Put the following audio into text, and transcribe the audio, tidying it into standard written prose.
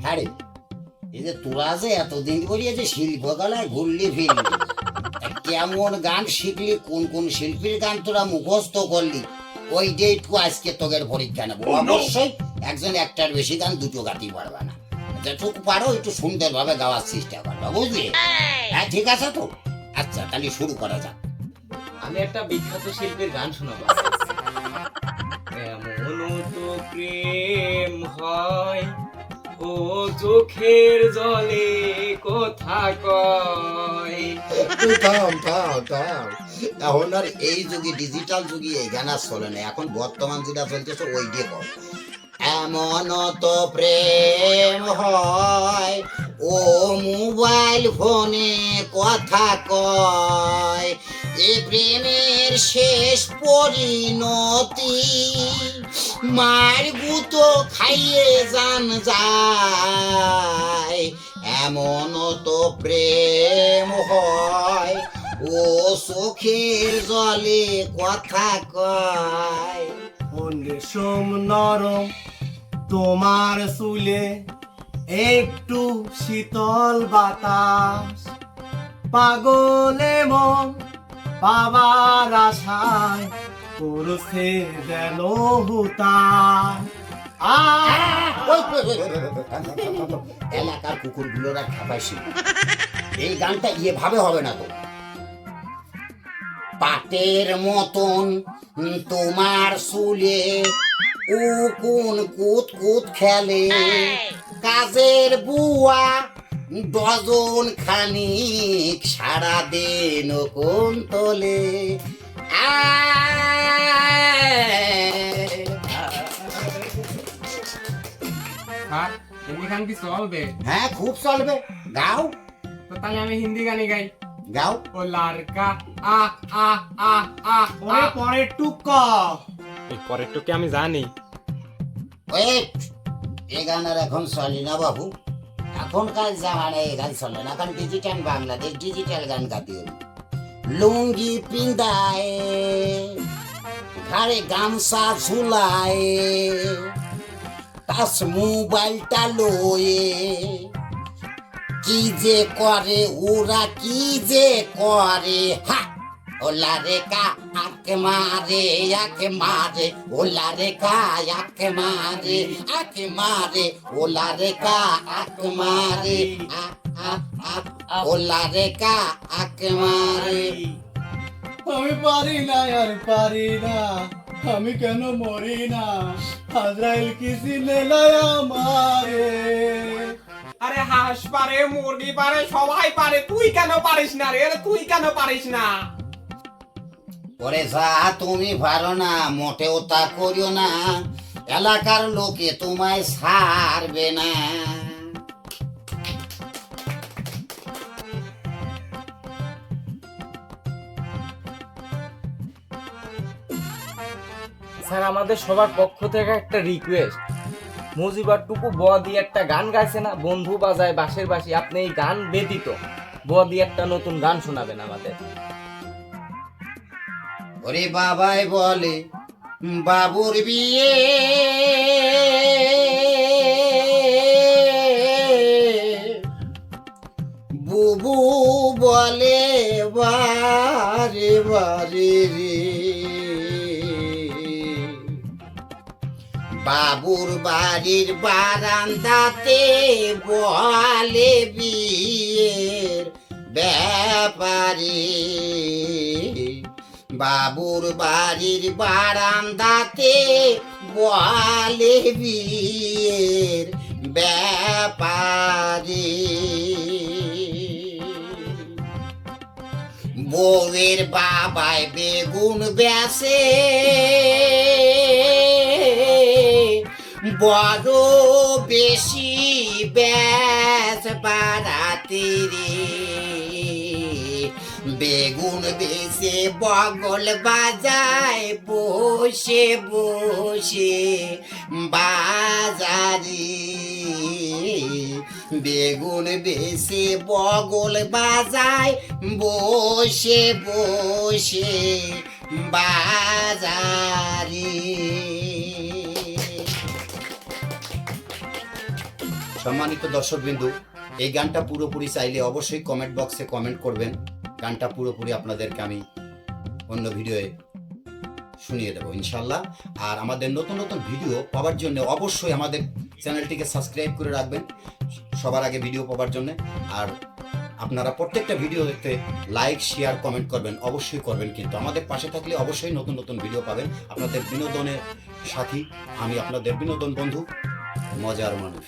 হ্যাঁ রে, এই যে তোরা যে এতদিন করে যে শিল্পকলায় ঘুরলি ফিরলি, কেমন গান শিখলি, কোন কোন শিল্পীর গান তোরা মুখস্থ করলি, ওইটাই একটু আজকে তোদের পরীক্ষা নেবো। অবশ্যই একজন একটার বেশি গান দুটো গাতি পারবে না, যেটুকু পারো একটু সুন্দরভাবে গাওয়ার চেষ্টা করবে, বুঝলি? হ্যাঁ ঠিক আছে তো, আচ্ছা তাহলে শুরু করা যাক। আমি একটা বিখ্যাত শিল্পীর গান শোনাবো। এমন তো প্রেম হয় ও চোখের জলে কথা কয়। থাম থাম থাম, এখন আর এই যুগে, ডিজিটাল যুগে এই গান আর চলে না, এখন বর্তমান যেটা চলতেছে ওই দিয়ে কর। এমন তো প্রেম হয় ও মোবাইল ফোনে কথা কয়, এ প্রেমের শেষ পরিণতি মার গুতো খাইয়ে জান যায়। এমন তো প্রেম হয় ও চোখের জলে কথা কয়। রেশম নরম তোমার চুলে, একটু শীতল বাতাস, পাগলে মন পাবার আশায় করছে যেন হুতাশ। এলাকার কুকুরগুলোরা খাপাইছি, এই গানটা এভাবে হবে না তো। পাটের মতন তোমার চুলে উকুন কুত কুত খেলে, কাজের বুয়া ডজন খানিক সারা দিন কোন তোলে। স্যার, হিন্দি গান কি চলবে? হ্যাঁ খুব চলবে, গাও তো তাহলে আমি হিন্দি গানই গাই। গাও। ও লারকা আ আ আ আ ওরে পরের টুক এই পরের টুকে আমি জানি। ওয়েট, এ গান আর এখন চলে না বাবু, এখনকার জামানায় এ গান চলে না, এখন ডিজিটাল বাংলাদেশ, ডিজিটাল গান গাতে হবে। লুঙ্গি পিন্দায়, ঘাড়ে গামছা ঝুলায়, টাচ মোবাইলটা লয়ে কি যে করে ওরা, কি যে করে। হা, ওলা রে কা আকে মারে, আকে মারে, ওলা রে কা আকে মারে, আকে মারে, ওলা রে কা আকে মারে, ওলা রে কা আকে মারে। আমি পারি না আর পারি না, আমি কেন মরি না, আজরাইল কি চিনে না আমারে। আরে হাঁস পারে, মুরগি পারে, সবাই পারে, তুই কেন পারিস না রে? আরে তুই কেন পারিস না? ওরে যা তুমি পারো না, মোটেও তা করিও না, এলাকার লোকে তোমায় ছাড়বে না। স্যার, আমাদের সবার পক্ষ থেকে একটা রিকোয়েস্ট, মুজিবার টুকু বোয়া দিয়ে একটা গান গাইছে না, বন্ধু বাজায় বাঁশের বাঁশি, আপনি এই গান ব্যতীত বোয়া দিয়ে একটা নতুন গান শোনাবেন আমাদের। ওরে বাবাই বলে বাবুর বিয়ে, বুবু বলে বারে বারে রে, বাবুর বাড়ির বারান্দাতে বলে বিয়ের ব্যাপারে, বাবুর বাড়ির বারান্দাতে বলে বিয়ের ব্যাপারে। বউয়ের বাবায় বেগুন বেচে, বড় বেশি ব্যাস বাড়াতে রে, বেগুন বেশে বগল বাজায় বসে বসে বাজারে, বেগুন বেশে বগল বাজায় বসে বসে বাজারে। সম্মানিত দর্শকবিন্দু, এই গানটা পুরোপুরি চাইলে অবশ্যই কমেন্ট বক্সে কমেন্ট করবেন। গানটা পুরোপুরি আপনাদেরকে আমি অন্য ভিডিওয়ে শুনিয়ে দেবো ইনশাল্লাহ। আর আমাদের নতুন নতুন ভিডিও পাওয়ার জন্য অবশ্যই আমাদের চ্যানেলটিকে সাবস্ক্রাইব করে রাখবেন সবার আগে ভিডিও পাওয়ার জন্য। আর আপনারা প্রত্যেকটা ভিডিও দেখতে লাইক শেয়ার কমেন্ট করবেন, অবশ্যই করবেন, কিন্তু আমাদের পাশে থাকলে অবশ্যই নতুন নতুন ভিডিও পাবেন। আপনাদের বিনোদনের সাথী আমি, আপনাদের বিনোদন বন্ধু, মজার মানুষ।